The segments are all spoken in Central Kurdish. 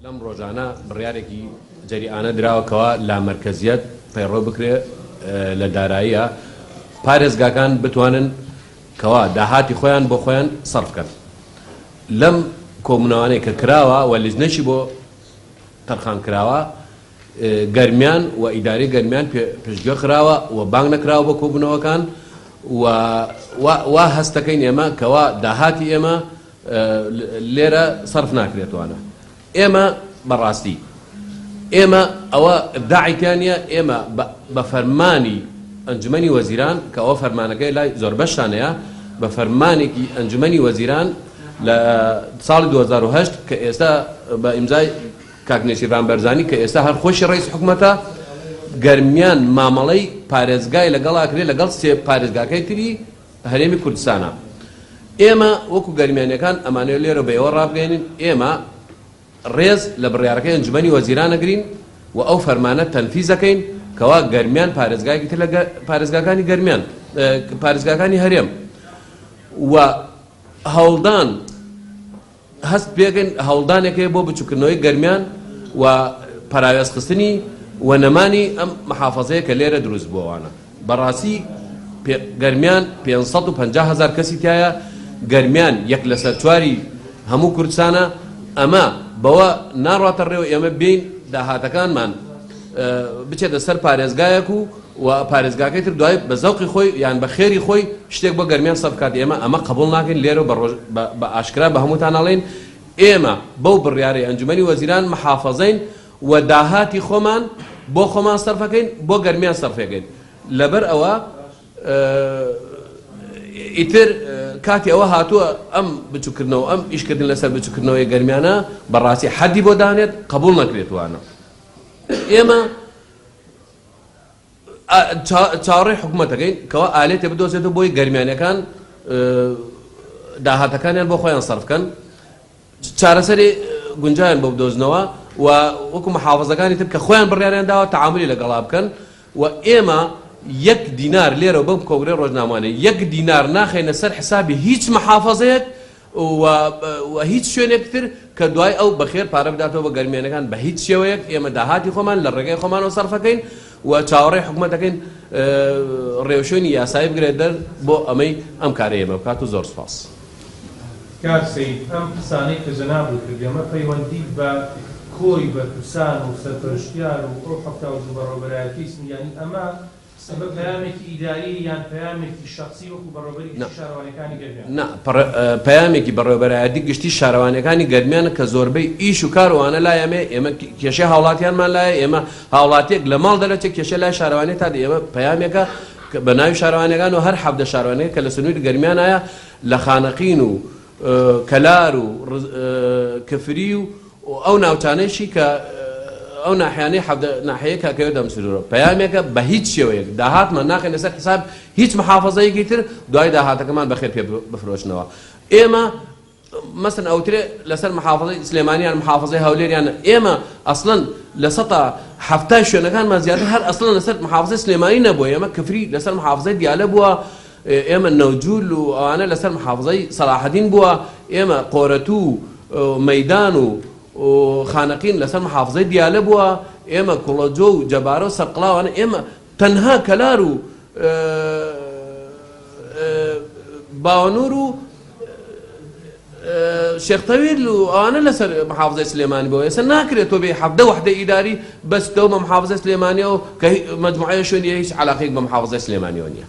لەم ڕۆژانە بڕیارێکی جەریئانە دراوەکەوە لا مەرکەزیەت پەیڕۆ بکرێ لە داراییە پارێزگاکان بتوانن کەوا داهاتی خۆیان بۆ خۆیان سەرف بکەن لەم کۆبوونەوانەی کە کراوە و لیژنەشی بۆ تەرخان کراوە گەرمیان و ئیداری گەرمیان پشتگوێ خراوە و بانگ نەکراوە بۆ کۆبوونەوەکان وا هەستەکەین ئێمە کەوا داهاتی ئێمە لێرە سەرف ناکرێتوانە ئێمە بەڕاستی ئێمە ئەوە ئبداعیتیانە ئێمە بە فەرمانی ئەنجومەنی وەزیران کە ئەوە فەرمانەکەی لای زۆر بەشانەیە بە فەرمانێکی ئەنجومەنی وەزیران لە ساڵی 2008 کە ئێستا بە ئیمزای کاکنێشیران بەرزانی کە ئێستا هەر خۆشی ڕئیس حکوومەتە گەرمیان مامەڵەی پارێزگای لەگەڵاکرێت لەگەڵ سێ پارێزگاکەی تری هەرێمی کوردستانە ئێمە وەکو گەرمیانەکان ئەمانەوە لێرە بە ئێوە ڕابگەێنین ئێمە ڕێز لە بڕیارەکەی ئەنجومەنی وەزیرانەگرین و ئەو فەرمانە تەنفیزەکەین کەوا گەرمیان پارێزگایەکی تر لە پارێزگاکانی گەرمیان پارێزگاکانی هەرێم و هەوڵدان هەست پێکەن هەوڵدانێکەیە بۆ بچووکردنەوەی گەرمیان و پاراوێزخستنی و نەمانی ئەم محافەزەیە کە لێرە دروست بووەوانە بەڕاستی گەرمیان 550,000 کەسی تایە گەرمیان یەک لەسەر چواری هەموو کوردستانە ئەمە بەوە ناڕاتە ڕێوە ئێمە بین داهاتەکانمان بچێتە سەر پارێزگایەک و پارێزگاکەی تر دوای بە زەوقی خۆی یان بە خێری خۆی شتێک بۆ گەرمیان سەرف بکات ئەمە قبول ناکەین لێرە بە ئاشکرا بە هەمووتان ئەڵێن ئێمە بەو بڕیارەی ئەنجومەنی وەزیران محافەزەین و داهاتی خۆمان بۆ خۆمان سەرفەکەین بۆ گەرمیان سەرفەکەین لەبەر ئەوە ئیتر کاتی ئەوە هاتووە ئەم بچووکردنەوە ئەم ئیشکردن لەسەر بچووکردنەوەی گەرمیانە بەڕاستی حەدی بۆ دانێت قبول نەکرێتوانە ئێمە چاوەڕێی حکوومەتەکەین کەوا ئالێتێ بدۆزێتەوە بۆی گەرمیانەکان داهاتەکانیان بۆ خۆیان سەرفکەن چارەسەری گونجایان بۆ بدۆزنەوە و وەکو محافەزەکانی تر کە خۆیان بڕیاریان داوە تەعاملی لەگەڵا بکەن و ئێمە 1 دینار لێرە بەم کۆگرەی ڕۆژنامانە 1 دینار ناخێنە سەر حسابی هیچ محافەزەیەک و هیچ شوێنێک تر کە دوای ئەو بەخێر پارە بداتەوە بە گەرمیانەکان بە هیچ شێوەیەک ئێمە داهاتی خۆمان لە ڕێگەی خۆمانەوە سەرفەکەین و چاوەڕێی حکوومەتەکەین ڕێوشێنی یاسایی بگرێت دەر بۆ ئەمەی ئەم کارە ئێمە بکات و زۆر سوپاس. کاک سەید ئەم قسانەی کە جەناب کرد ئێمە پەیوەندی بە کۆی بە کوردستان و سەرپەرشتیار و ئەو هەفتاوز و بەڕێوەبەرایەتی یعنی ئەمە سبب پەیامێکی ئیداری یان پەیامێکی شەخسی وەکو بەڕێوەبەری گشتی شارەوانیەکانی گەرمیان نا پەیامێکی بەڕێوەبەرایەتی گشتی شارەوانیەکانی گەرمیانە کە زۆربەی ئیش و کاروانە لایەمێ ئێمە کێشەی هاوڵاتیانمان لایە ئێمە هاوڵاتیەک لە ماڵ دەرەچێت کێشە لای شارەوانی تا ئێمە پەیامێکە بە ناوی شارەوانیەکان و هەر حەفدە شارەوانەیە کە لە سنووری گەرمیانایە لە خانەقین و کەلار و کەفری و ئەو ناوچانەیەشی کە ئەو ناحیانەی ناحەیە کاکەوە دەمسرورە پەیامێکە بە هیچ شێوەیەک داهاتمان ناخێن لەسەر حساب هیچ محافەزەیەکی تر دوای داهاتەکەمان بەخێر پێ بفرۆشنەوە ئێمە مەسەن ئەوترێ لەسەر محافەزەی سلێمانیان محافەزەی هەولێریان ئێمە ئەسڵەن لە 170 شوێنەکانمان زیاتر هەر ئەسڵەن لەسەر محافەزەی سلێمانی نەبووە ئێمە کەفری لەسەر محافەزەی دیالە بووە ئێمە نەوجول و ئەوانە لەسەر محافەزەی سەلاحەدین بووە ئێمە قۆرەتوو مەیدان و خانەقین لەسەر محافەزەی دیالە بووە ئێمە کوڵەجۆ و جەبارە و سەرقڵاوانە ئێمە تەنها کەلار و باوەنوور و شێختەویل و ئەوانە لەسەر محافەزەی سلێمانی بووە ئێستا ناکرێت تۆ بێ 7 وحدەی ئیداری بەس تەو بە محافەزەی سلێمانیەوە کە مەجموعەیە شوێنیە هیچ عەلاقەیەک بە محافەزەی سلێمانیەوە نییە.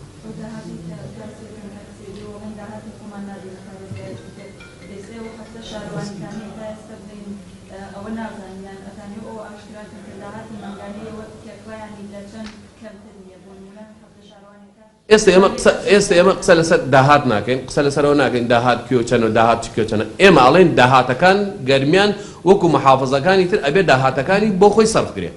ئێستا ئێمە قسە لەسەر داهات ناکەین قسە لەسەرەوە ناکەین داهات کێو چەنە داهات کێو چەنە ئێمە ئەڵێن داهاتەکان گەرمیان وەکو محافەزەکانی تر ئەبێ داهاتەکانی بۆ خۆی سەرف کرێ